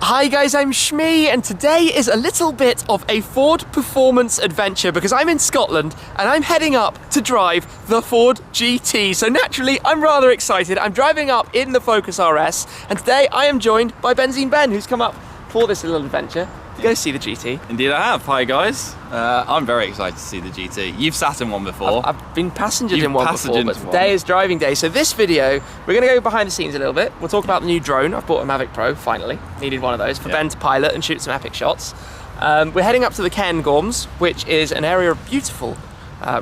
Hi guys, I'm Shmee, and today is a little bit of a Ford performance adventure because I'm in Scotland and I'm heading up to drive the Ford GT. So naturally, I'm rather excited. I'm driving up in the Focus RS, and today I am joined by Benzine Ben, who's come up for this little adventure to go see the GT. Indeed I have. Hi guys. I'm very excited to see the GT. You've sat in one before. I've been passengered in one before, but today is driving day. So this video, we're going to go behind the scenes a little bit. We'll talk about the new drone. I've bought a Mavic Pro, finally. Needed one of those for Ben to pilot and shoot some epic shots. We're heading up to the Cairngorms, which is an area of beautiful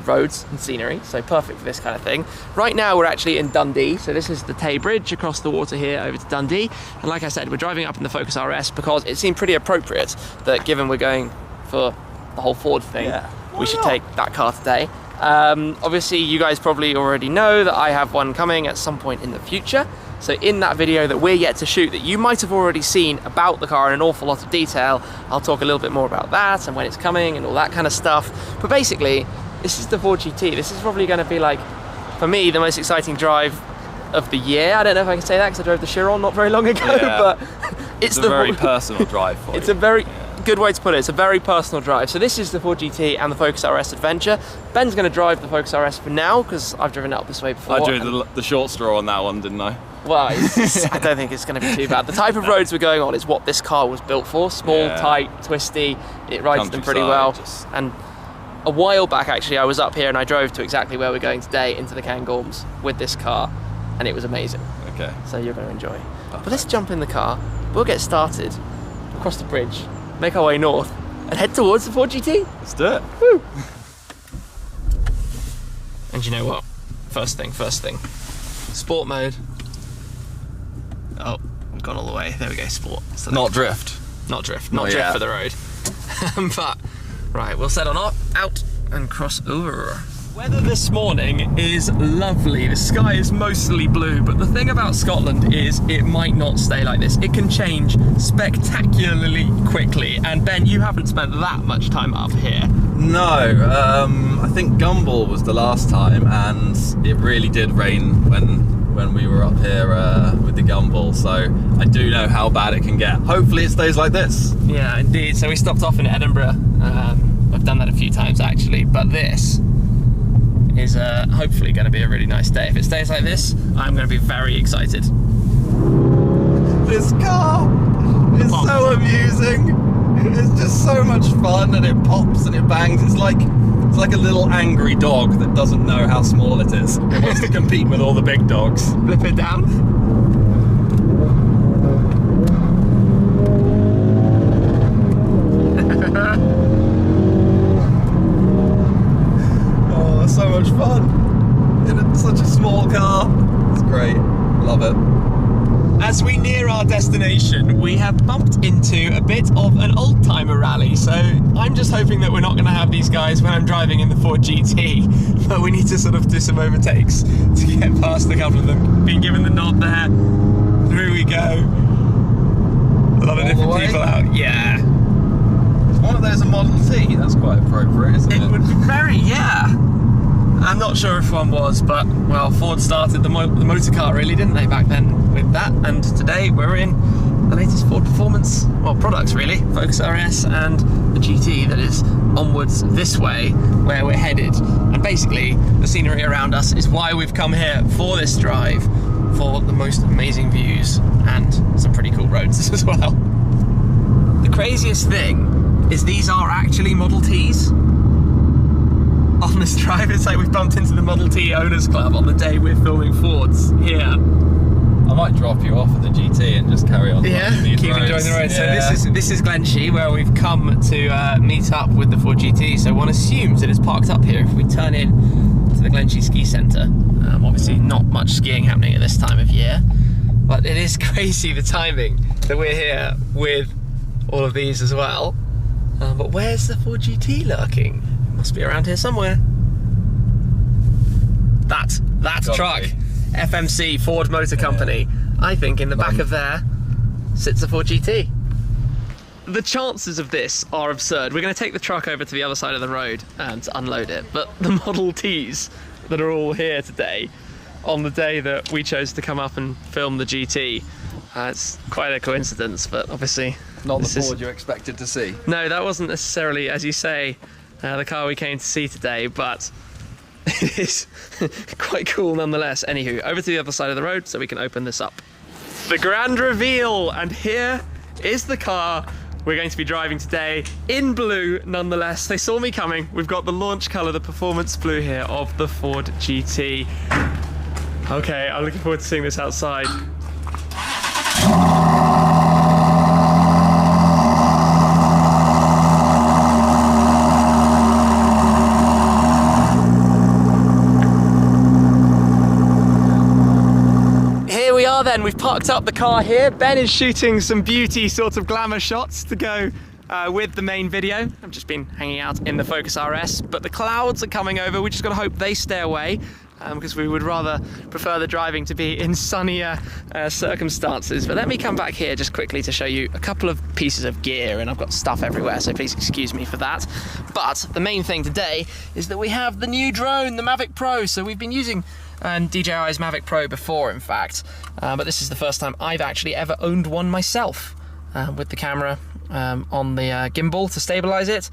roads and scenery, so perfect for this kind of thing. Right now we're actually in Dundee, so this is the Tay Bridge across the water here over to Dundee, and like I said, we're driving up in the Focus RS because it seemed pretty appropriate that given we're going for the whole Ford thing, we should take that car today. Obviously you guys probably already know that I have one coming at some point in the future, so in that video that we're yet to shoot that you might have already seen about the car in an awful lot of detail, I'll talk a little bit more about that and when it's coming and all that kind of stuff. But basically, this is the Ford GT. This is probably going to be, like, for me, the most exciting drive of the year. I don't know if I can say that because I drove the Chiron not very long ago, but it's a very personal drive for you. It's a very good way to put it. It's a very personal drive. So this is the Ford GT and the Focus RS Adventure. Ben's going to drive the Focus RS for now because I've driven it up this way before. I drew the short straw on that one, didn't I? Well, I don't think it's going to be too bad. The type of roads we're going on is what this car was built for. Small, tight, twisty. It rides them pretty well. And a while back, actually, I was up here and I drove to exactly where we're going today, into the Cairngorms with this car, and it was amazing. Okay. So you're going to enjoy. But let's jump in the car, we'll get started, across the bridge, make our way north, and head towards the Ford GT. Let's do it. Woo! And you know what? First thing. Sport mode. Oh, I've gone all the way. There we go, sport. So not drift. Not drift for the road. But right, we'll set on out and cross over. Weather this morning is lovely. The sky is mostly blue, but the thing about Scotland is it might not stay like this. It can change spectacularly quickly. And Ben, you haven't spent that much time up here. No, I think Gumball was the last time, and it really did rain when we were up here with the Gumball, so I do know how bad it can get. Hopefully it stays like this. Yeah, indeed. So we stopped off in Edinburgh. I've done that a few times actually, but this is hopefully going to be a really nice day. If it stays like this, I'm going to be very excited. This car is so amusing. It's just so much fun, and it pops and it bangs. It's like a little angry dog that doesn't know how small it is. It wants to compete with all the big dogs. Flip it down. Oh, so much fun. In such a small car. It's great. Love it. As we near our destination, we have bumped into a bit of an old-timer rally, so I'm just hoping that we're not going to have these guys when I'm driving in the Ford GT, but we need to sort of do some overtakes to get past a couple of them. Being given the nod there, through we go. A lot of different people out, yeah. It's one of those a Model T, that's quite appropriate, isn't it? It would be very, yeah. I'm not sure if one was, but, well, Ford started the motor car really, didn't they, back then with that, and today we're in the latest Ford performance, well, products really, Focus RS and the GT that is onwards this way, where we're headed. And basically, the scenery around us is why we've come here for this drive, for the most amazing views and some pretty cool roads as well. The craziest thing is these are actually Model Ts. On this drive, it's like we've bumped into the Model T Owners Club on the day we're filming Fords here. I might drop you off at the GT and just carry on. Yeah, keep enjoying the road. Yeah. So this is Glenshie, where we've come to meet up with the Ford GT. So one assumes it is parked up here if we turn in to the Glenshie Ski Centre. Obviously not much skiing happening at this time of year, but it is crazy the timing that we're here with all of these as well. But where's the Ford GT lurking? Must be around here somewhere. That truck, FMC, Ford Motor Company. I think in the back of there sits a Ford GT. The chances of this are absurd. We're going to take the truck over to the other side of the road and to unload it, but the Model Ts that are all here today on the day that we chose to come up and film the GT. It's quite a coincidence, but obviously... Not the Ford you expected to see. No, that wasn't necessarily, as you say, the car we came to see today, but it is quite cool nonetheless. Anywho, over to the other side of the road so we can open this up. The grand reveal, and here is the car we're going to be driving today, in blue nonetheless. They saw me coming. We've got the launch colour, the performance blue here of the Ford GT. Okay, I'm looking forward to seeing this outside. Then we've parked up the car here. Ben is shooting some beauty sort of glamour shots to go with the main video. I've just been hanging out in the Focus RS, but the clouds are coming over. We just gotta hope they stay away because we would rather prefer the driving to be in sunnier circumstances. But let me come back here just quickly to show you a couple of pieces of gear, and I've got stuff everywhere, so please excuse me for that. But the main thing today is that we have the new drone, the Mavic Pro. So we've been using DJI's Mavic Pro before, in fact, but this is the first time I've actually ever owned one myself, with the camera on the gimbal to stabilize it.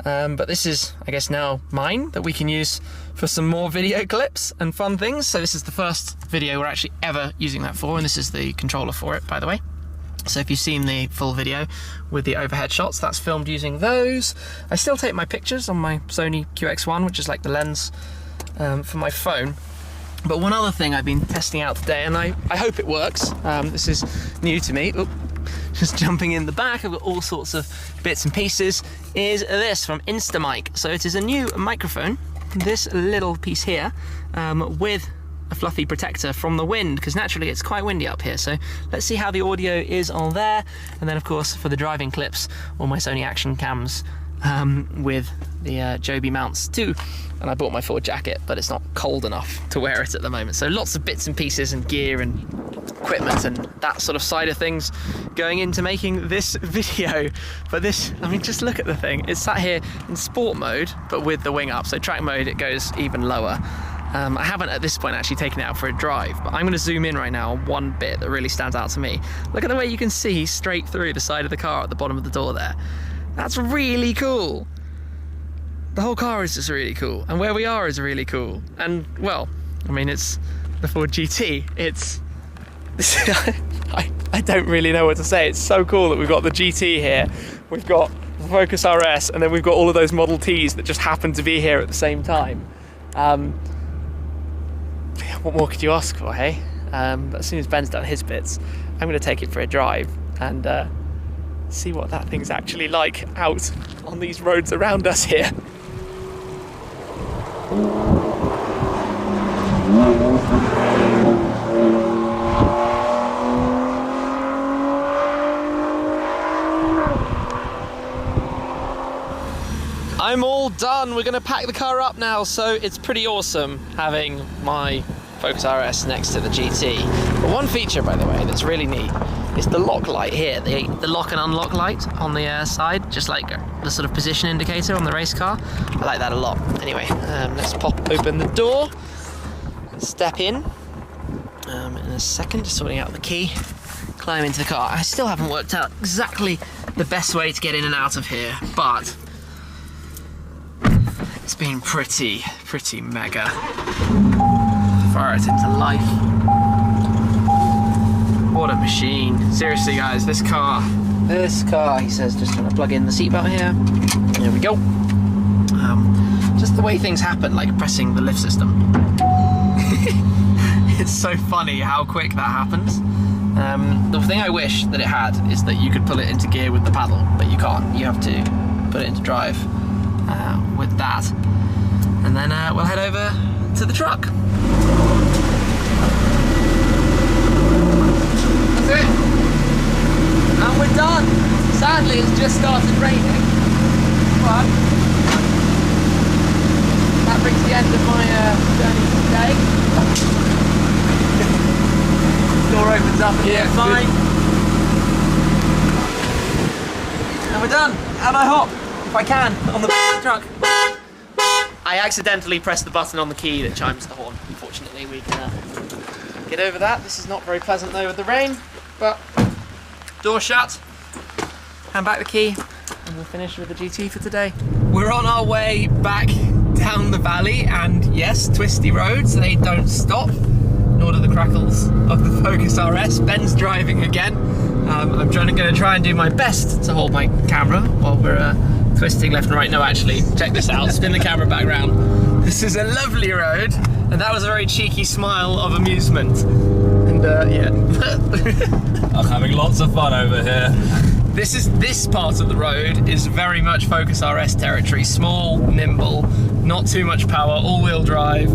But this is, I guess, now mine that we can use for some more video clips and fun things. So this is the first video we're actually ever using that for, and this is the controller for it, by the way. So if you've seen the full video with the overhead shots, that's filmed using those. I still take my pictures on my Sony QX1, which is like the lens for my phone. But one other thing I've been testing out today, and I hope it works, this is new to me, just jumping in the back, I've got all sorts of bits and pieces, is this from Instamic. So it is a new microphone, this little piece here, with a fluffy protector from the wind, because naturally it's quite windy up here. So let's see how the audio is on there, and then of course for the driving clips, all my Sony action cams with the Joby mounts too. And I bought my Ford jacket, but it's not cold enough to wear it at the moment. So lots of bits and pieces and gear and equipment and that sort of side of things going into making this video. But this, I mean, just look at the thing. It's sat here in sport mode, but with the wing up. So track mode, it goes even lower. I haven't at this point actually taken it out for a drive, but I'm going to zoom in right now on one bit that really stands out to me. Look at the way you can see straight through the side of the car at the bottom of the door there. That's really cool. The whole car is just really cool, and where we are is really cool. And well, I mean, it's the Ford GT. It's I don't really know what to say. It's so cool that we've got the GT here, we've got the Focus RS, and then we've got all of those Model Ts that just happen to be here at the same time. What more could you ask for, hey? But as soon as Ben's done his bits, I'm going to take it for a drive and see what that thing's actually like out on these roads around us here. I'm all done. We're going to pack the car up now, so it's pretty awesome having my Focus RS next to the GT. But one feature, by the way, that's really neat is the lock light here, the lock and unlock light on the side, just like the sort of position indicator on the race car. I like that a lot. Anyway, let's pop open the door and step in in a second, just sorting out the key, climb into the car. I still haven't worked out exactly the best way to get in and out of here, but it's been pretty mega. Fire it into life. What a machine. Seriously guys, this car, he says, just trying to plug in the seatbelt here. There we go. Just the way things happen, like pressing the lift system. It's so funny how quick that happens. The thing I wish that it had is that you could pull it into gear with the paddle, but you can't. You have to put it into drive with that. And then we'll head over to the truck. That's it. And we're done. Sadly, it's just started raining, but that brings the end of my journey today. Door opens up and yeah, fine. And we're done. And I hop, if I can, on the back of the truck. I accidentally pressed the button on the key that chimes the horn. Unfortunately, we can get over that. This is not very pleasant though with the rain, but door shut, hand back the key, and we'll finish with the GT for today. We're on our way back down the valley, and yes, twisty roads, they don't stop, nor do the crackles of the Focus RS. Ben's driving again. I'm gonna try and do my best to hold my camera while we're twisting left and right. No, actually, check this out. Spin the camera back round. This is a lovely road, and that was a very cheeky smile of amusement. And yeah. I'm having lots of fun over here. This part of the road is very much Focus RS territory. Small, nimble, not too much power, all-wheel drive,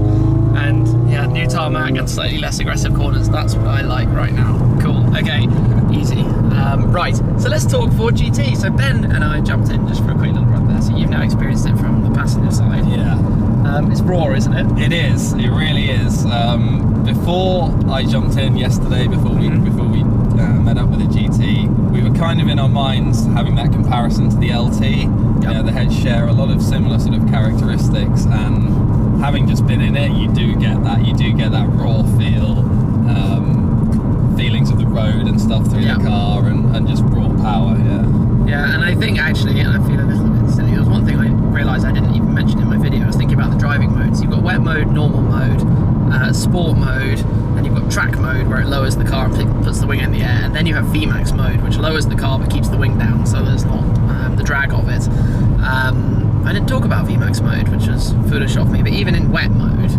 and yeah, new tarmac and slightly less aggressive corners. That's what I like right now. Cool. Okay, easy. Right, so let's talk Ford GT. So Ben and I jumped in just for a quick little run there. So you've now experienced it from the passenger side. Yeah. It's raw, isn't it? It is. It really is. Before I jumped in yesterday, before we met up with the GT, we were kind of in our minds having that comparison to the LT. Yep. You know, the heads share a lot of similar sort of characteristics, and having just been in it, you do get that raw feel, feelings of the road and stuff through the car, and just raw power. Yeah, and I think actually, and I feel a little bit silly, there was one thing I realised I didn't even mention in my video. I was thinking about the driving modes. You've got wet mode, normal mode, sport mode, and you've got track mode where it lowers the car and puts the wing in the air, and then you have VMAX mode, which lowers the car but keeps the wing down, so there's not the drag of it. I didn't talk about VMAX mode, which was foolish of me, but even in wet mode,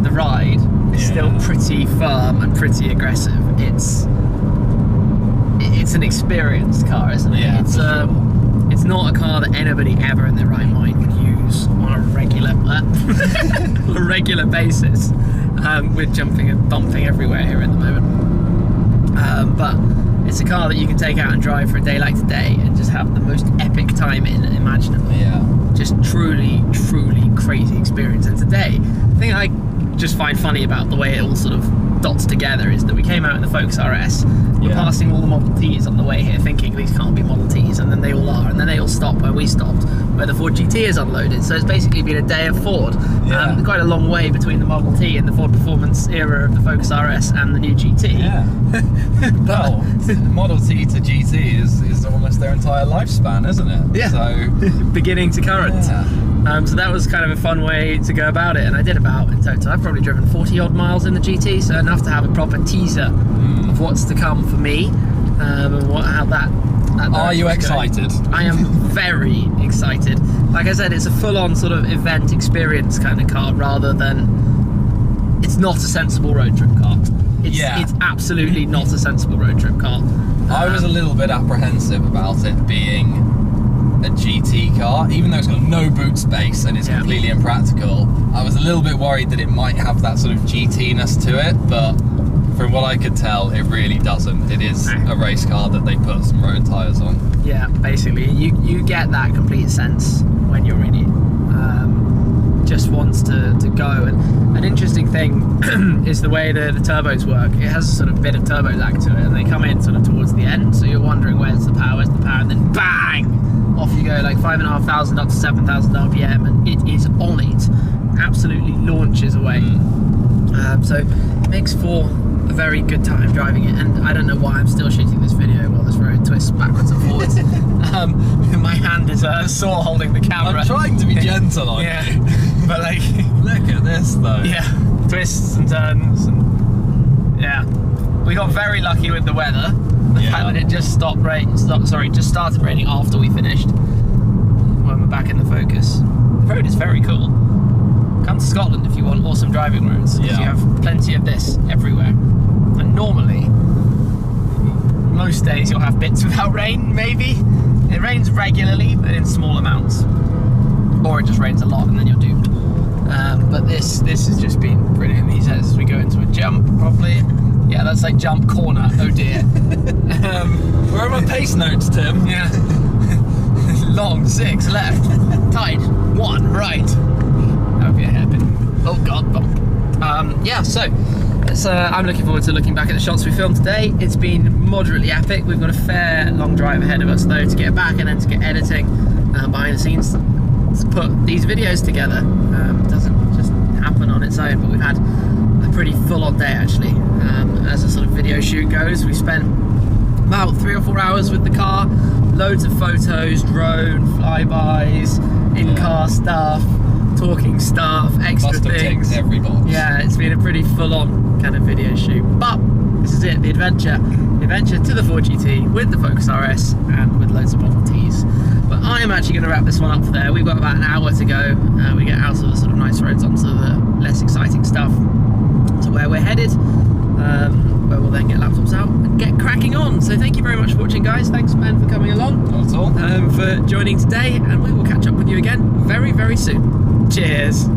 the ride is still pretty firm and pretty aggressive. It's an experienced car, isn't it? Yeah, it's not a car that anybody ever in their right mind would use on a regular basis. We're jumping and bumping everywhere here at the moment. But it's a car that you can take out and drive for a day like today and just have the most epic time in it imaginable. Yeah. Just truly crazy experience. And today, the thing I just find funny about the way it all sort of dots together is that we came out in the Focus RS, we're passing all the Model Ts on the way here thinking these can't be Model Ts, and then they all are, and then they all stop where we stopped, where the Ford GT is unloaded. So it's basically been a day of Ford. Quite a long way between the Model T and the Ford Performance era of the Focus RS and the new GT. Yeah. Well, Model T to GT is almost their entire lifespan, isn't it? Yeah. So beginning to current. Yeah. So that was kind of a fun way to go about it, and I did about, in total, I've probably driven 40 odd miles in the GT, so enough to have a proper teaser of what's to come for me, and how that Are you excited? I am very excited. Like I said, it's a full-on sort of event experience kind of car, rather than, it's not a sensible road trip car. It's absolutely not a sensible road trip car. I was a little bit apprehensive about it being a GT car, even though it's got no boot space and it's completely impractical. I was a little bit worried that it might have that sort of GT-ness to it, but from what I could tell, it really doesn't. It is a race car that they put some road tyres on. Yeah, basically, you get that complete sense when you're in it. Just wants to go. And an interesting thing is the way the turbos work. It has a sort of bit of turbo lag to it, and they come in sort of towards the end, so you're wondering where's the power, and then bang! Off you go, like 5,500 up to 7,000 RPM, and it is on it. Absolutely launches away. So it makes for a very good time driving it, and I don't know why I'm still shooting this video while this road twists backwards and forwards. My hand is sore holding the camera. I'm trying to be gentle on you. But like, look at this though. Yeah, twists and turns, and we got very lucky with the weather. The fact that it just started raining after we finished, when we're back in the Focus. The road is very cool. Come to Scotland if you want awesome driving roads, because you have plenty of this everywhere. And normally, most days you'll have bits without rain, maybe. It rains regularly, but in small amounts. Or it just rains a lot and then you're doomed. But this has just been brilliant. He says we go into a jump, probably. Yeah, that's like jump corner, oh dear. Where are my pace notes, Tim? Yeah. Long, 6, left, tight, 1, right. That would be a hairpin. Oh god, bump. So I'm looking forward to looking back at the shots we filmed today. It's been moderately epic. We've got a fair long drive ahead of us though to get back and then to get editing behind the scenes put these videos together. It doesn't just happen on its own, but we've had a pretty full-on day actually. As a sort of video shoot goes, we spent about 3 or 4 hours with the car, loads of photos, drone, flybys, in-car stuff, talking stuff, extra Must have things. ticked every box. Yeah, it's been a pretty full-on kind of video shoot, but this is it, the adventure to the 4GT with the Focus RS and with loads of Model Ts. But I am actually going to wrap this one up there. We've got about an hour to go. We get out of the sort of nice roads onto the less exciting stuff to where we're headed, where we'll then get laptops out and get cracking on. So thank you very much for watching, guys. Thanks, Ben, for coming along. Not at all. For joining today, and we will catch up with you again very, very soon. Cheers.